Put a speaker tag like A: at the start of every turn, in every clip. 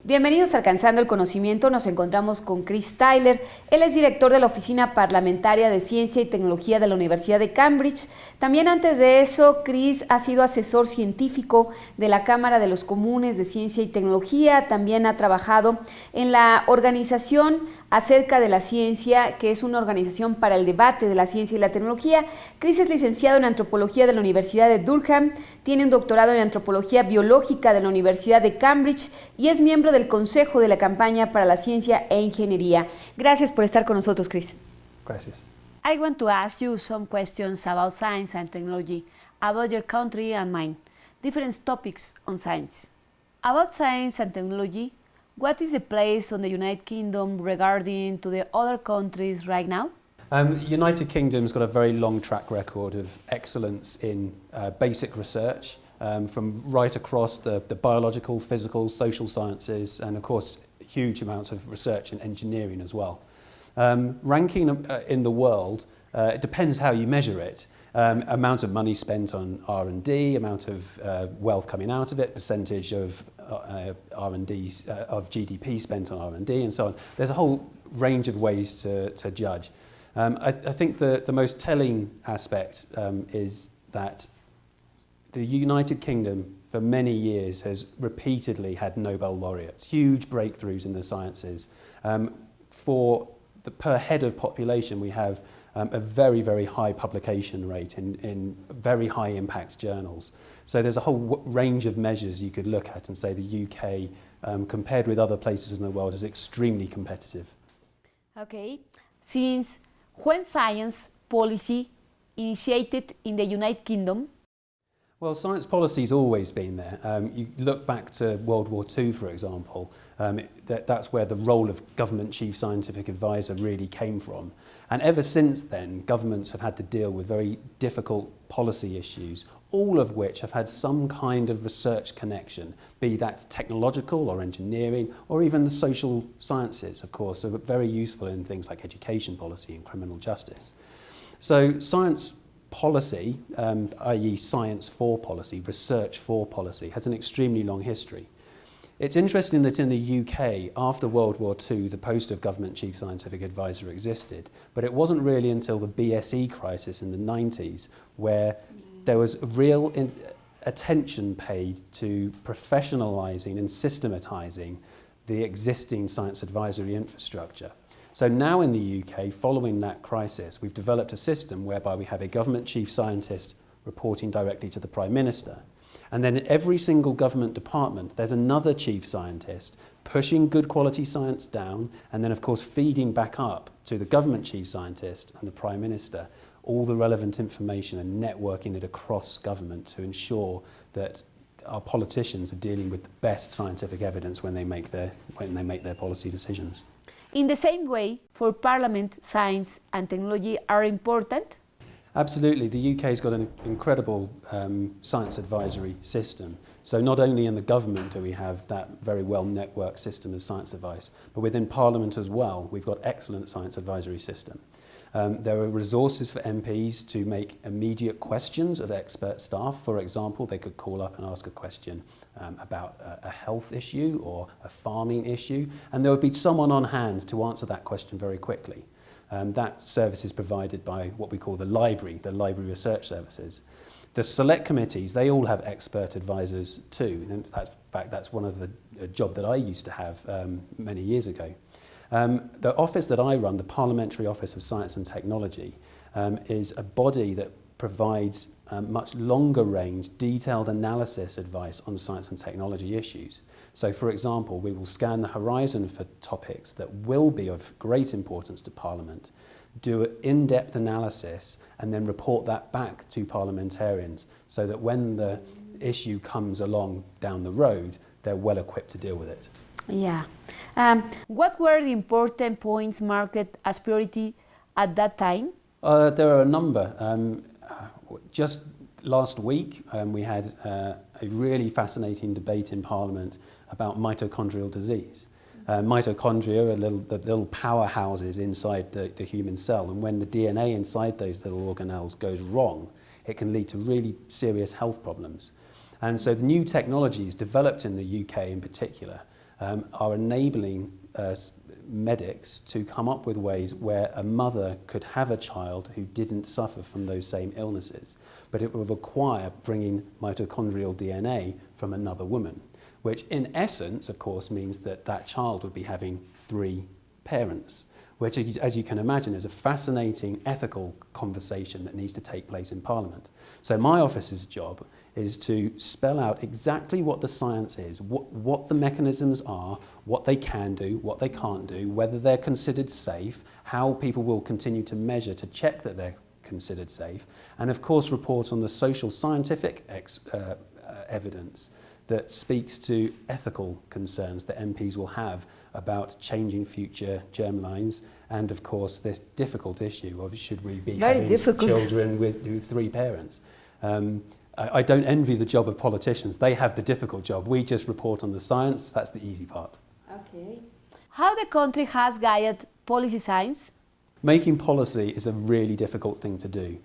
A: Bienvenidos a Alcanzando el Conocimiento. Nos encontramos con Chris Tyler. Él es director de la Oficina Parlamentaria de Ciencia y Tecnología de la Universidad de Cambridge. También antes de eso, Chris ha sido asesor científico de la Cámara de los Comunes de Ciencia y Tecnología. También ha trabajado en la organización Acerca de la Ciencia, que es una organización para el debate de la ciencia y la tecnología. Chris es licenciado en Antropología de la Universidad de Durham, tiene un doctorado en Antropología Biológica de la Universidad de Cambridge y es miembro del Consejo de la Campaña para la Ciencia e Ingeniería. Gracias por estar con nosotros, Chris.
B: Gracias.
A: I want to ask you some questions about science and technology, about your country and mine, different topics on science. About science and technology, what is the place on the United Kingdom regarding to the other countries right now?
B: United Kingdom's got a very long track record of excellence in basic research, from right across the biological, physical, social sciences, and of course huge amounts of research in engineering as well. Ranking in the world, it depends how you measure it. Amount of money spent on R&D, amount of wealth coming out of it, percentage of R&D, of GDP spent on R&D and so on. There's a whole range of ways to judge. I think the most telling aspect is that the United Kingdom for many years has repeatedly had Nobel laureates, huge breakthroughs in the sciences. Per head of population, we have a very, very high publication rate in very high impact journals. So there's a whole range of measures you could look at and say the UK, compared with other places in the world, is extremely competitive.
A: Okay. Since when science policy initiated in the United Kingdom?
B: Well, science policy's always been there. You look back to World War II, for example, that's where the role of government chief scientific advisor really came from. And ever since then, governments have had to deal with very difficult policy issues, all of which have had some kind of research connection, be that technological or engineering, or even the social sciences, of course, are very useful in things like education policy and criminal justice. So science policy, i.e. science for policy, research for policy, has an extremely long history. It's interesting that in the UK, after World War II, the post of Government Chief Scientific Advisor existed, but it wasn't really until the BSE crisis in the 90s where there was real attention paid to professionalising and systematising the existing science advisory infrastructure. So now in the UK, following that crisis, we've developed a system whereby we have a government chief scientist reporting directly to the Prime Minister. And then in every single government department, there's another chief scientist pushing good quality science down and then, of course, feeding back up to the government chief scientist and the Prime Minister all the relevant information and networking it across government to ensure that our politicians are dealing with the best scientific evidence when they make their policy decisions.
A: In the same way, for Parliament, science and technology are important?
B: Absolutely. The UK's got an incredible science advisory system. So not only in the government do we have that very well networked system of science advice, but within Parliament as well, we've got excellent science advisory system. There are resources for MPs to make immediate questions of expert staff. For example, they could call up and ask a question about a health issue or a farming issue, and there would be someone on hand to answer that question very quickly. That service is provided by what we call the library research services. The select committees, they all have expert advisors too. In fact, that's one of the job that I used to have many years ago. The office that I run, the Parliamentary Office of Science and Technology, is a body that provides much longer range, detailed analysis advice on science and technology issues. So, for example, we will scan the horizon for topics that will be of great importance to Parliament, do an in-depth analysis, and then report that back to parliamentarians so that when the issue comes along down the road, they're well equipped to deal with it.
A: Yeah. What were the important points marked as priority at that time?
B: There are a number. Just last week, we had a really fascinating debate in Parliament about mitochondrial disease. Mitochondria are the little powerhouses inside the human cell, and when the DNA inside those little organelles goes wrong, it can lead to really serious health problems. And so new technologies developed in the UK in particular are enabling medics to come up with ways where a mother could have a child who didn't suffer from those same illnesses, but it would require bringing mitochondrial DNA from another woman, which in essence, of course, means that that child would be having 3 parents, which, as you can imagine, is a fascinating ethical conversation that needs to take place in Parliament. So my office's job is to spell out exactly what the science is, what the mechanisms are, what they can do, what they can't do, whether they're considered safe, how people will continue to measure to check that they're considered safe, and of course report on the social scientific evidence that speaks to ethical concerns that MPs will have about changing future germlines, and of course this difficult issue of should we be having children with 3 parents. I don't envy the job of politicians. They have the difficult job. We just report on the science. That's the easy part.
A: Okay. How the country has guided policy science?
B: Making policy is a really difficult thing to do.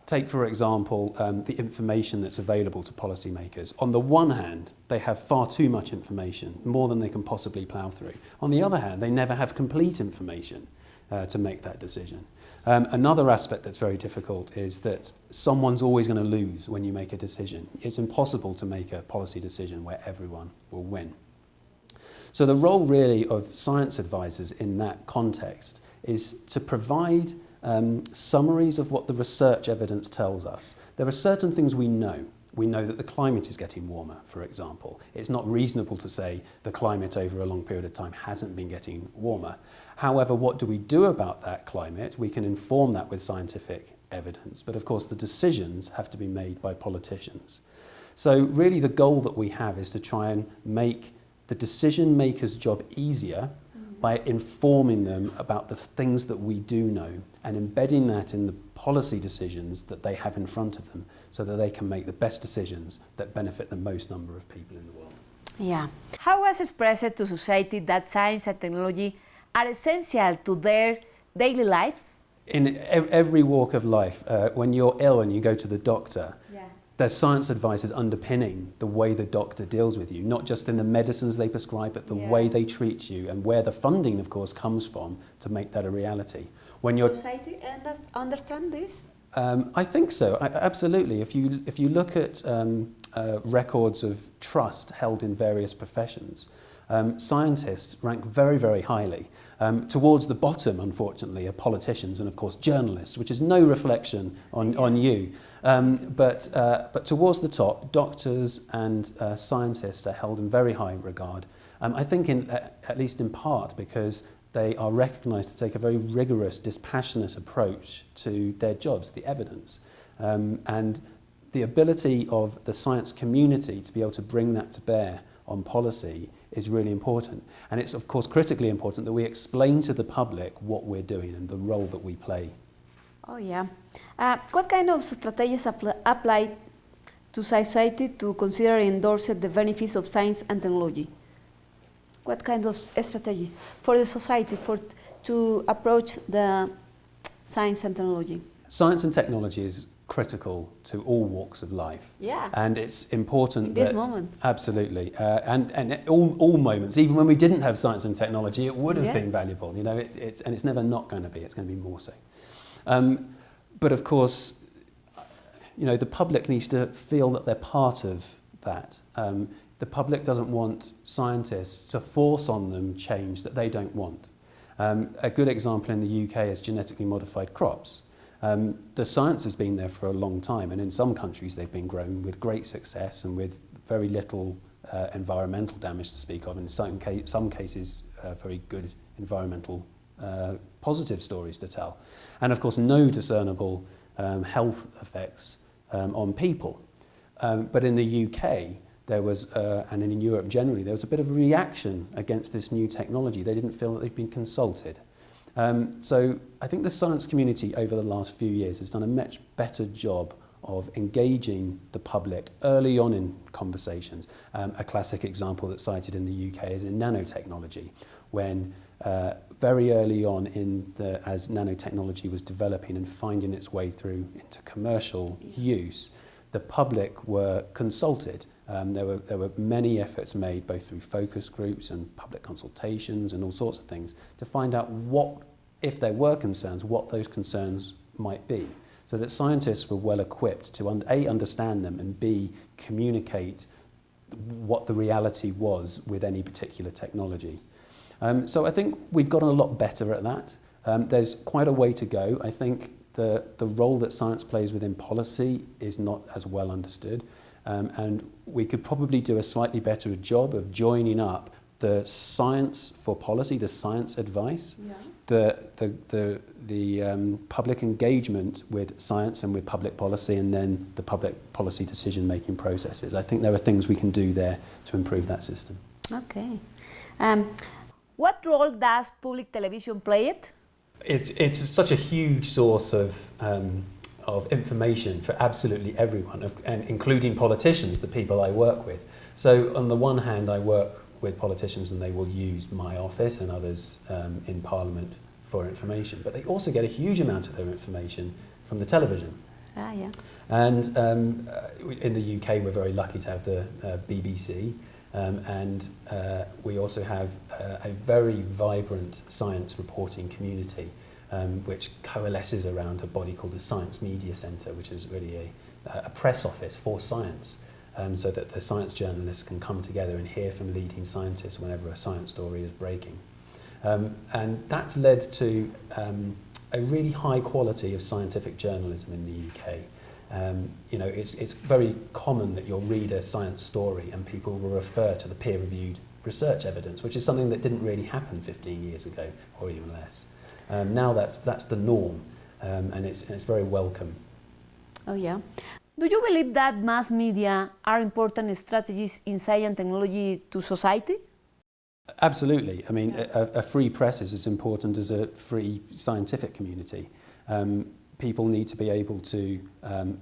B: Take, for example, the information that's available to policymakers. On the one hand, they have far too much information, more than they can possibly plough through. On the other hand, they never have complete information to make that decision. Another aspect that's very difficult is that someone's always going to lose when you make a decision. It's impossible to make a policy decision where everyone will win. So the role really of science advisors in that context is to provide summaries of what the research evidence tells us. There are certain things we know. We know that the climate is getting warmer, for example. It's not reasonable to say the climate over a long period of time hasn't been getting warmer. However, what do we do about that climate? We can inform that with scientific evidence, but of course the decisions have to be made by politicians. So really the goal that we have is to try and make the decision maker's job easier by informing them about the things that we do know and embedding that in the policy decisions that they have in front of them so that they can make the best decisions that benefit the most number of people in the world.
A: Yeah. How was expressed to society that science and technology are essential to their daily lives?
B: In every walk of life, when you're ill and you go to the doctor, there's science advisors underpinning the way the doctor deals with you, not just in the medicines they prescribe, but the way they treat you and where the funding, of course, comes from to make that a reality. When
A: Society understand this?
B: I think so, absolutely. If you look at records of trust held in various professions, scientists rank very, very highly. Towards the bottom, unfortunately, are politicians and, of course, journalists, which is no reflection on you. But towards the top, doctors and scientists are held in very high regard. I think, at least in part, because they are recognised to take a very rigorous, dispassionate approach to their jobs, the evidence. And the ability of the science community to be able to bring that to bear on policy is really important. And it's of course critically important that we explain to the public what we're doing and the role that we play.
A: Oh yeah. What kind of strategies apply to society to consider and endorse the benefits of science and technology? What kind of strategies for the society to approach the science and technology?
B: Science and technology is critical to all walks of life.
A: Yeah.
B: And it's important
A: in this moment.
B: Absolutely. And all moments, even when we didn't have science and technology, it would have been valuable. You know, it's never not going to be. It's going to be more so. But of course, you know, the public needs to feel that they're part of that. The public doesn't want scientists to force on them change that they don't want. A good example in the UK is genetically modified crops. The science has been there for a long time, and in some countries they've been grown with great success and with very little environmental damage to speak of, and in some cases very good environmental positive stories to tell. And of course no discernible health effects on people. But in the UK there was, and in Europe generally, there was a bit of reaction against this new technology. They didn't feel that they'd been consulted. So I think the science community over the last few years has done a much better job of engaging the public early on in conversations. A classic example that's cited in the UK is in nanotechnology, when very early on as nanotechnology was developing and finding its way through into commercial use, the public were consulted There were many efforts made, both through focus groups and public consultations and all sorts of things, to find out what, if there were concerns, what those concerns might be, so that scientists were well equipped to A, understand them, and B, communicate what the reality was with any particular technology. So I think we've gotten a lot better at that. There's quite a way to go. I think the role that science plays within policy is not as well understood, and we could probably do a slightly better job of joining up the science for policy, the science advice, the public engagement with science and with public policy, and then the public policy decision-making processes. I think there are things we can do there to improve that system.
A: Okay. What role does public television play it?
B: It's such a huge source of information for absolutely everyone, and including politicians, the people I work with. So on the one hand, I work with politicians and they will use my office and others in Parliament for information, but they also get a huge amount of their information from the television.
A: Yeah.
B: And in the UK, we're very lucky to have the BBC, and we also have a very vibrant science reporting community, which coalesces around a body called the Science Media Centre, which is really a press office for science, so that the science journalists can come together and hear from leading scientists whenever a science story is breaking. And that's led to a really high quality of scientific journalism in the UK. You know, it's very common that you'll read a science story and people will refer to the peer-reviewed research evidence, which is something that didn't really happen 15 years ago, or even less. Now that's the norm, and it's very welcome.
A: Oh yeah. Do you believe that mass media are important strategies in science and technology to society?
B: Absolutely. I mean, a free press is as important as a free scientific community. People need to be able to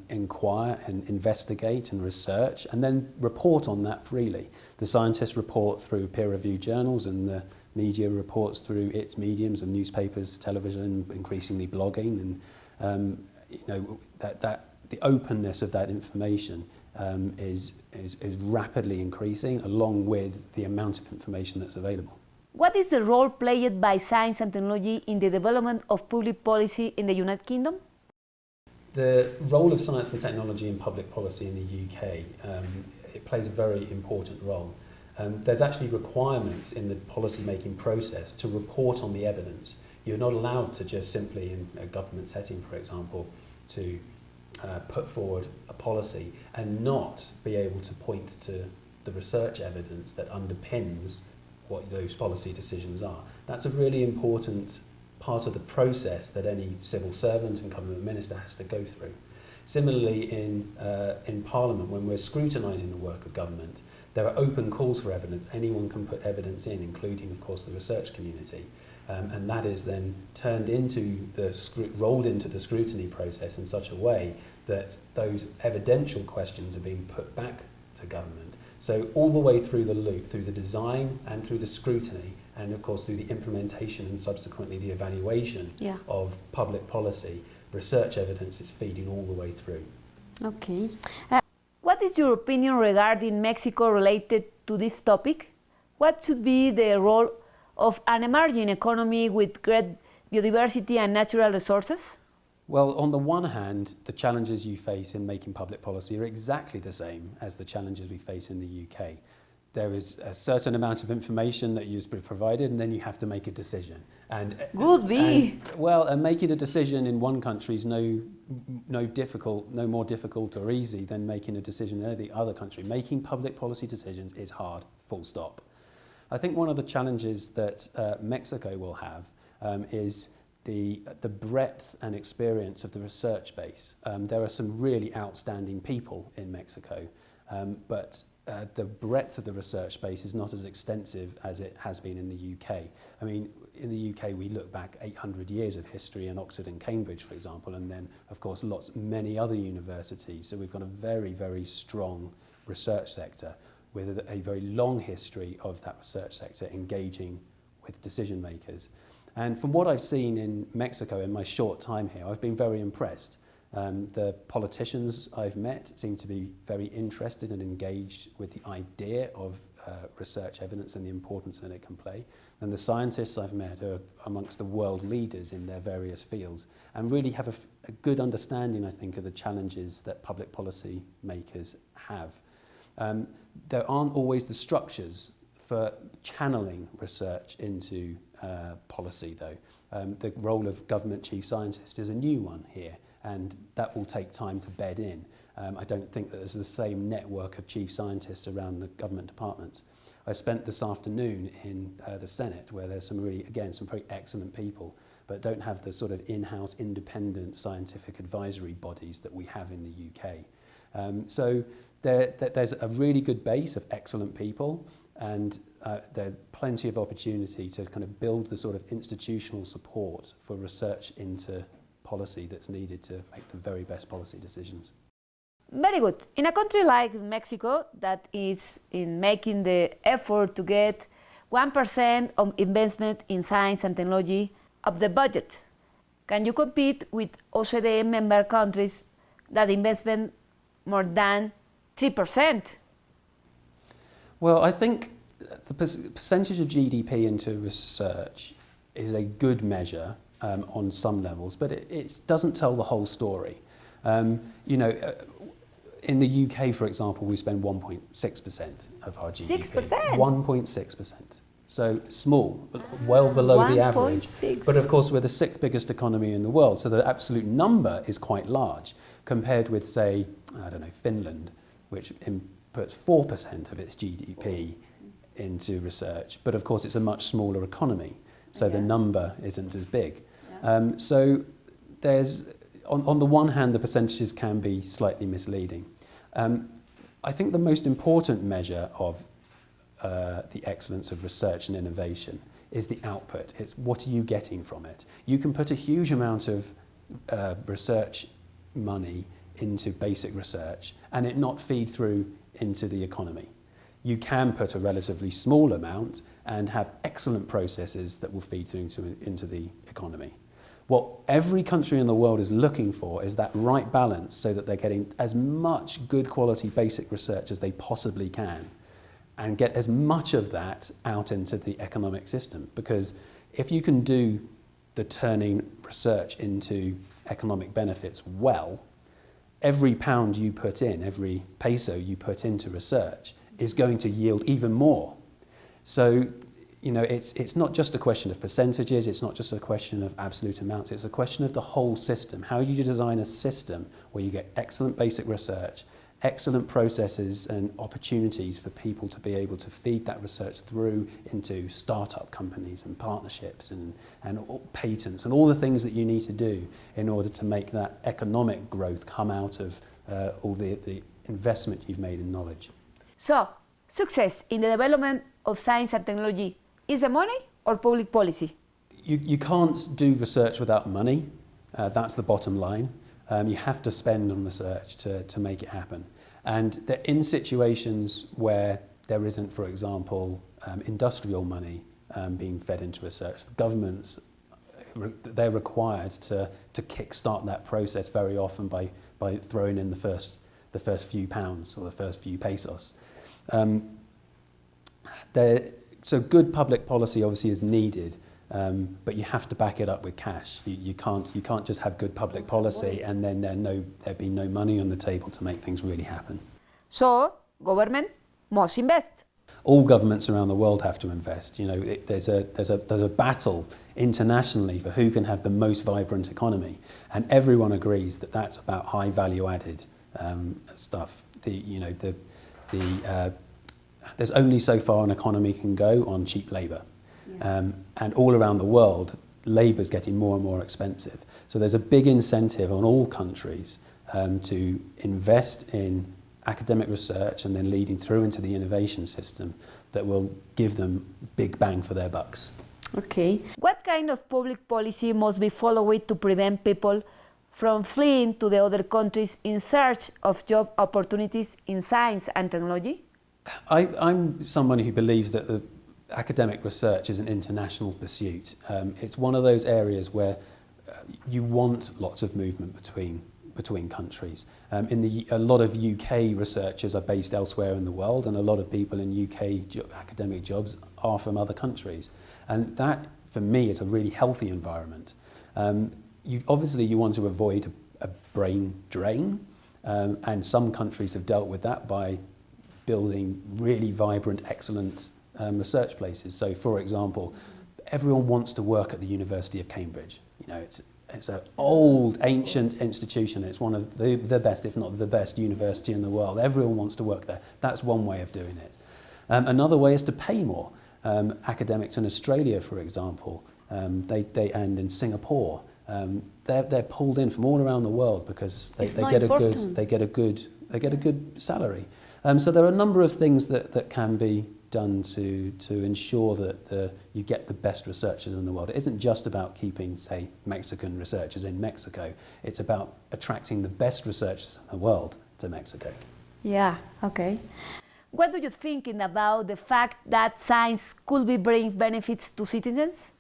B: inquire and investigate and research and then report on that freely. The scientists report through peer-reviewed journals, and the media reports through its mediums of newspapers, television, increasingly blogging, and you know, that the openness of that information is rapidly increasing, along with the amount of information that's available.
A: What is the role played by science and technology in the development of public policy in the United Kingdom?
B: The role of science and technology in public policy in the UK, it plays a very important role. There's actually requirements in the policy-making process to report on the evidence. You're not allowed to just simply, in a government setting, for example, to put forward a policy and not be able to point to the research evidence that underpins what those policy decisions are. That's a really important part of the process that any civil servant and government minister has to go through. Similarly, in Parliament, when we're scrutinising the work of government, there are open calls for evidence. Anyone can put evidence in, including, of course, the research community. And that is then turned into rolled into the scrutiny process in such a way that those evidential questions are being put back to government. So all the way through the loop, through the design and through the scrutiny, and of course through the implementation and subsequently the evaluation of public policy, research evidence is feeding all the way through.
A: Okay. What is your opinion regarding Mexico related to this topic? What should be the role of an emerging economy with great biodiversity and natural resources?
B: Well, on the one hand, the challenges you face in making public policy are exactly the same as the challenges we face in the UK. There is a certain amount of information that you're provided, and then you have to make a decision. And making a decision in one country is no more difficult or easy than making a decision in any other country. Making public policy decisions is hard, full stop. I think one of the challenges that Mexico will have is the breadth and experience of the research base. There are some really outstanding people in Mexico, but the breadth of the research base is not as extensive as it has been in the UK. I mean, in the UK we look back 800 years of history in Oxford and Cambridge, for example, and then of course many other universities. So we've got a very, very strong research sector with a very long history of that research sector engaging with decision makers. And from what I've seen in Mexico in my short time here, I've been very impressed. The politicians I've met seem to be very interested and engaged with the idea of research evidence and the importance that it can play. And the scientists I've met are amongst the world leaders in their various fields and really have a good understanding, I think, of the challenges that public policy makers have. There aren't always the structures for channeling research into policy, though. The role of government chief scientist is a new one here, and that will take time to bed in. I don't think that there's the same network of chief scientists around the government departments. I spent this afternoon in the Senate, where there's some really, again, some very excellent people, but don't have the sort of in-house independent scientific advisory bodies that we have in the UK. So there's a really good base of excellent people, and there's plenty of opportunity to kind of build the sort of institutional support for research into policy that's needed to make the very best policy decisions.
A: Very good. In a country like Mexico that is in making the effort to get 1% of investment in science and technology of the budget, can you compete with OECD member countries that investment more than 3%?
B: Well, I think the percentage of GDP into research is a good measure on some levels, but it doesn't tell the whole story. In the UK, for example, we spend 1.6% of our GDP.
A: 6%?
B: 1.6%. So small, but well below the average.
A: 1.6.
B: But of course, we're the sixth biggest economy in the world, so the absolute number is quite large compared with, say, I don't know, Finland, which puts 4% of its GDP into research. But of course, it's a much smaller economy, so the number isn't as big. Yeah. So there's, on the one hand, the percentages can be slightly misleading. I think the most important measure of the excellence of research and innovation is the output. It's what are you getting from it? You can put a huge amount of research money into basic research and it not feed through into the economy. You can put a relatively small amount and have excellent processes that will feed through into the economy. What every country in the world is looking for is that right balance so that they're getting as much good quality basic research as they possibly can and get as much of that out into the economic system. Because if you can do the turning research into economic benefits well, every pound you put in, every peso you put into research is going to yield even more. So, it's not just a question of percentages, it's not just a question of absolute amounts, it's a question of the whole system. How do you design a system where you get excellent basic research, excellent processes and opportunities for people to be able to feed that research through into startup companies and partnerships and patents and all the things that you need to do in order to make that economic growth come out of all the investment you've made in knowledge.
A: So, success in the development of science and technology, is it money or public policy?
B: You can't do research without money. That's the bottom line. You have to spend on research to make it happen. And they're in situations where there isn't, for example, industrial money being fed into research. The governments, they're required to kickstart that process very often by throwing in the first few pounds or the first few pesos. So good public policy obviously is needed, but you have to back it up with cash. You can't just have good public policy and then there be no money on the table to make things really happen.
A: So government must invest.
B: All governments around the world have to invest. There's a battle internationally for who can have the most vibrant economy, and everyone agrees that that's about high value added stuff. There's only so far an economy can go on cheap labour. Yeah. And all around the world, labour is getting more and more expensive. So there's a big incentive on all countries to invest in academic research and then leading through into the innovation system that will give them big bang for their bucks.
A: Okay. What kind of public policy must be followed to prevent people from fleeing to the other countries in search of job opportunities in science and technology?
B: I'm someone who believes that the academic research is an international pursuit. It's one of those areas where you want lots of movement between countries. A lot of UK researchers are based elsewhere in the world, and a lot of people in UK academic jobs are from other countries. And that, for me, is a really healthy environment. Obviously, you want to avoid a brain drain, and some countries have dealt with that by building really vibrant, excellent research places. So, for example, everyone wants to work at the University of Cambridge. You know, it's an old, ancient institution. It's one of the best, if not the best, university in the world. Everyone wants to work there. That's one way of doing it. Another way is to pay more. Academics in Australia, for example, and in Singapore, they're pulled in from all around the world because they get a good salary. So there are a number of things that can be done to ensure that you get the best researchers in the world. It isn't just about keeping, say, Mexican researchers in Mexico. It's about attracting the best researchers in the world to Mexico.
A: Yeah, okay. What do you think about the fact that science could bring benefits to citizens?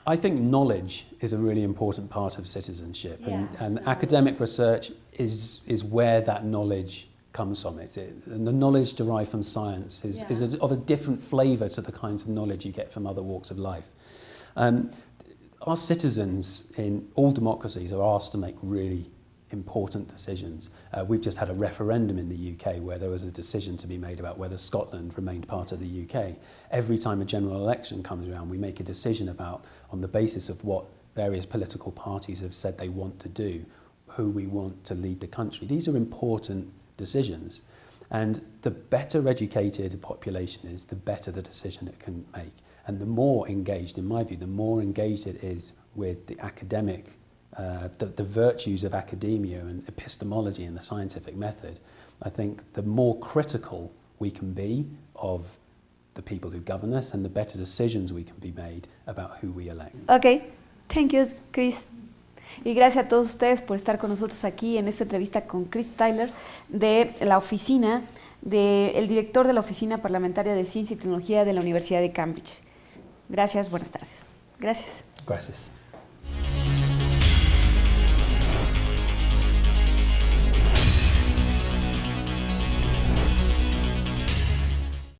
B: I think knowledge is a really important part of citizenship, and academic research is where that knowledge comes from. And the knowledge derived from science is of a different flavour to the kinds of knowledge you get from other walks of life. Our citizens in all democracies are asked to make really important decisions. We've just had a referendum in the UK where there was a decision to be made about whether Scotland remained part of the UK. Every time a general election comes around, we make a decision about, on the basis of what various political parties have said they want to do, who we want to lead the country. These are important decisions, and the better educated a population is, the better the decision it can make. And the more engaged, in my view, the more engaged it is with the academic the virtues of academia and epistemology and the scientific method, I think the more critical we can be of the people who govern us, and the better decisions we can be made about who we elect.
A: Okay, thank you, Chris. Y gracias a todos ustedes por estar con nosotros aquí en esta entrevista con Chris Tyler de la Oficina, el director de la Oficina Parlamentaria de Ciencia y Tecnología de la Universidad de Cambridge. Gracias, buenas tardes. Gracias.
B: Gracias.